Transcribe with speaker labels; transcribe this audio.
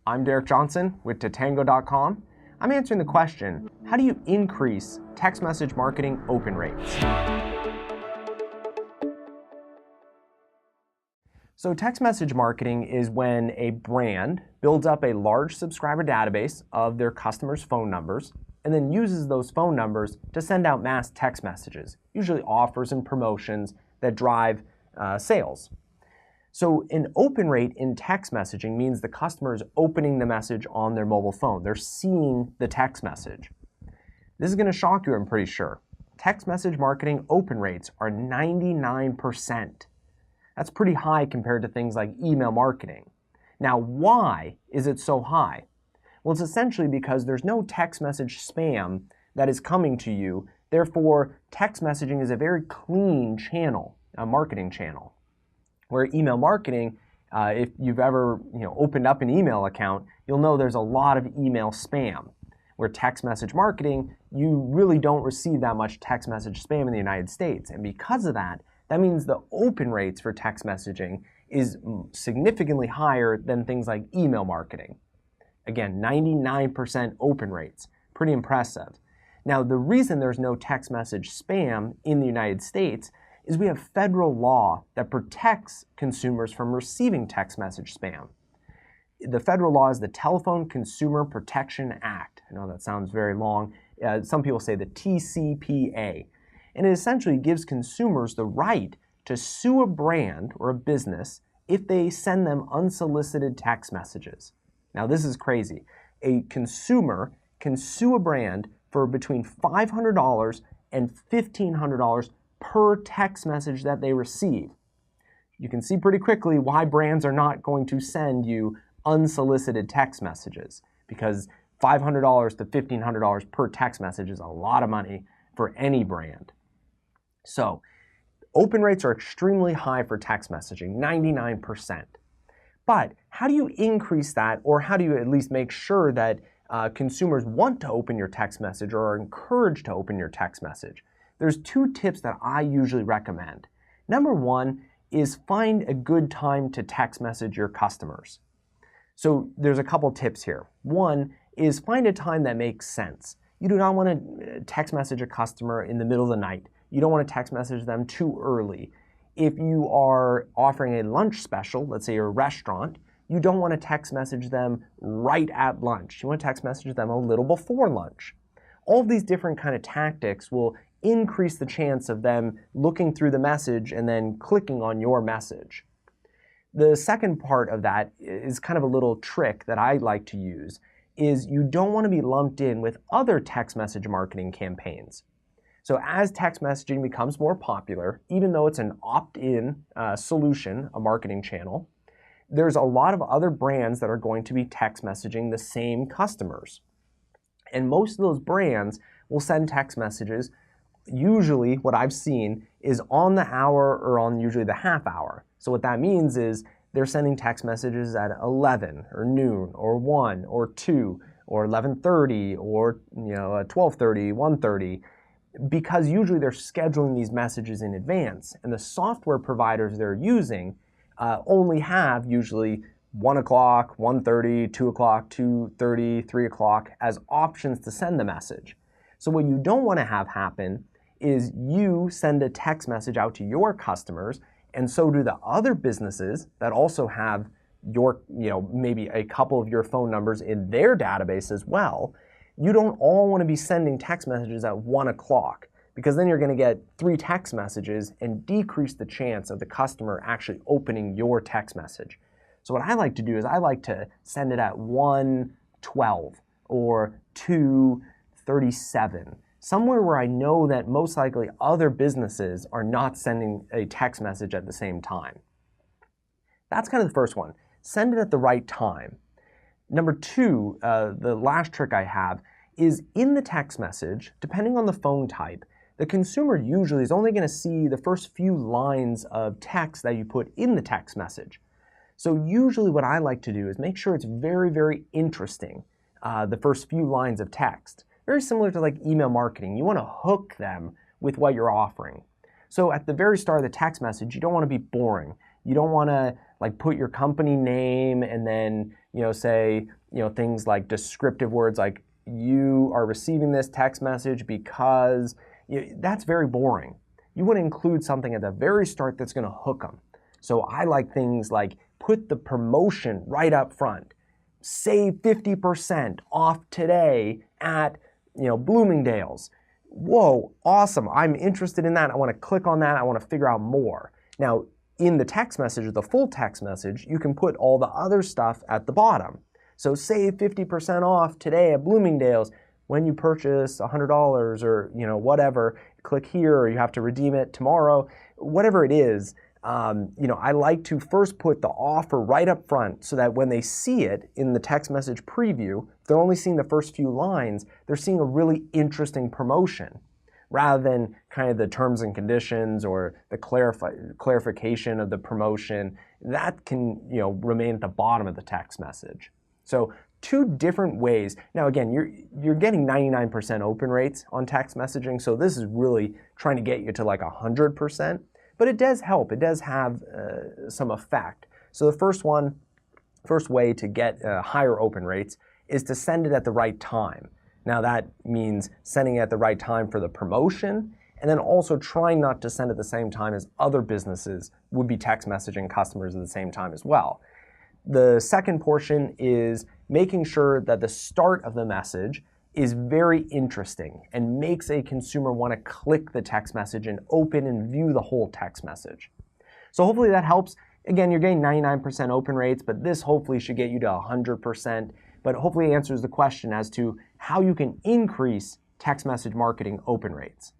Speaker 1: I'm Derek Johnson with Tatango.com. I'm answering the question, how do you increase text message marketing open rates? So text message marketing is when a brand builds up a large subscriber database of their customers' phone numbers and then uses those phone numbers to send out mass text messages, usually offers and promotions that drive sales. So an open rate in text messaging means the customer is opening the message on their mobile phone. They're seeing the text message. This is going to shock you, I'm pretty sure. Text message marketing open rates are 99%. That's pretty high compared to things like email marketing. Now, why is it so high? Well, it's essentially because there's no text message spam that is coming to you. Therefore, text messaging is a very clean channel, a marketing channel. Where email marketing, if you've ever opened up an email account, you'll know there's a lot of email spam. Where text message marketing, you really don't receive that much text message spam in the United States. And because of that, that means the open rates for text messaging is significantly higher than things like email marketing. Again, 99% open rates. Pretty impressive. Now, the reason there's no text message spam in the United States is we have federal law that protects consumers from receiving text message spam. The federal law is the Telephone Consumer Protection Act. I know that sounds very long. Some people say the TCPA. And it essentially gives consumers the right to sue a brand or a business if they send them unsolicited text messages. Now, this is crazy. A consumer can sue a brand for between $500 and $1,500 per text message that they receive. You can see pretty quickly why brands are not going to send you unsolicited text messages, because $500 to $1,500 per text message is a lot of money for any brand. So, open rates are extremely high for text messaging, 99%. But how do you increase that, or how do you at least make sure that consumers want to open your text message or are encouraged to open your text message? There's two tips that I usually recommend. Number one is find a good time to text message your customers. So there's a couple tips here. One is find a time that makes sense. You do not want to text message a customer in the middle of the night. You don't want to text message them too early. If you are offering a lunch special, let's say you're a restaurant, you don't want to text message them right at lunch. You want to text message them a little before lunch. All of these different kind of tactics will increase the chance of them looking through the message and then clicking on your message. The second part of that is kind of a little trick that I like to use, is you don't want to be lumped in with other text message marketing campaigns. So as text messaging becomes more popular, even though it's an opt-in solution, a marketing channel, there's a lot of other brands that are going to be text messaging the same customers. And most of those brands will send text messages. Usually what I've seen is on the hour or on usually the half hour. So what that means is they're sending text messages at 11 or noon or 1 or 2 or 11:30 or 12:30, 1:30, because usually they're scheduling these messages in advance, and the software providers they're using only have usually 1 o'clock, 1:30, 2 o'clock, 2:30, 3 o'clock as options to send the message. So what you don't want to have happen is you send a text message out to your customers, and so do the other businesses that also have your, maybe a couple of your phone numbers in their database as well. You don't all want to be sending text messages at 1 o'clock, because then you're going to get 3 text messages and decrease the chance of the customer actually opening your text message. So what I like to do is I like to send it at 1:12 or 2:37. Somewhere where I know that most likely other businesses are not sending a text message at the same time. That's kind of the first one. Send it at the right time. Number two, the last trick I have is in the text message, depending on the phone type, the consumer usually is only going to see the first few lines of text that you put in the text message. So usually what I like to do is make sure it's very, very interesting, the first few lines of text. Very similar to like email marketing. You want to hook them with what you're offering. So at the very start of the text message, you don't want to be boring. You don't want to like put your company name and then say, things like descriptive words like you are receiving this text message because, that's very boring. You want to include something at the very start that's going to hook them. So I like things like put the promotion right up front. Save 50% off today at, Bloomingdale's. Whoa, awesome. I'm interested in that. I want to click on that. I want to figure out more. Now, in the text message, the full text message, you can put all the other stuff at the bottom. So save 50% off today at Bloomingdale's when you purchase $100 or, whatever. Click here, or you have to redeem it tomorrow. Whatever it is, I like to first put the offer right up front so that when they see it in the text message preview, if they're only seeing the first few lines, they're seeing a really interesting promotion rather than kind of the terms and conditions or the clarification of the promotion. That can, remain at the bottom of the text message. So two different ways. Now again, you're getting 99% open rates on text messaging, so this is really trying to get you to like 100%. But it does help. It does have some effect. So the first way to get higher open rates is to send it at the right time. Now that means sending it at the right time for the promotion, and then also trying not to send at the same time as other businesses would be text messaging customers at the same time as well. The second portion is making sure that the start of the message is very interesting and makes a consumer want to click the text message and open and view the whole text message. So hopefully that helps. Again, you're getting 99% open rates, but this hopefully should get you to 100%. But hopefully it answers the question as to how you can increase text message marketing open rates.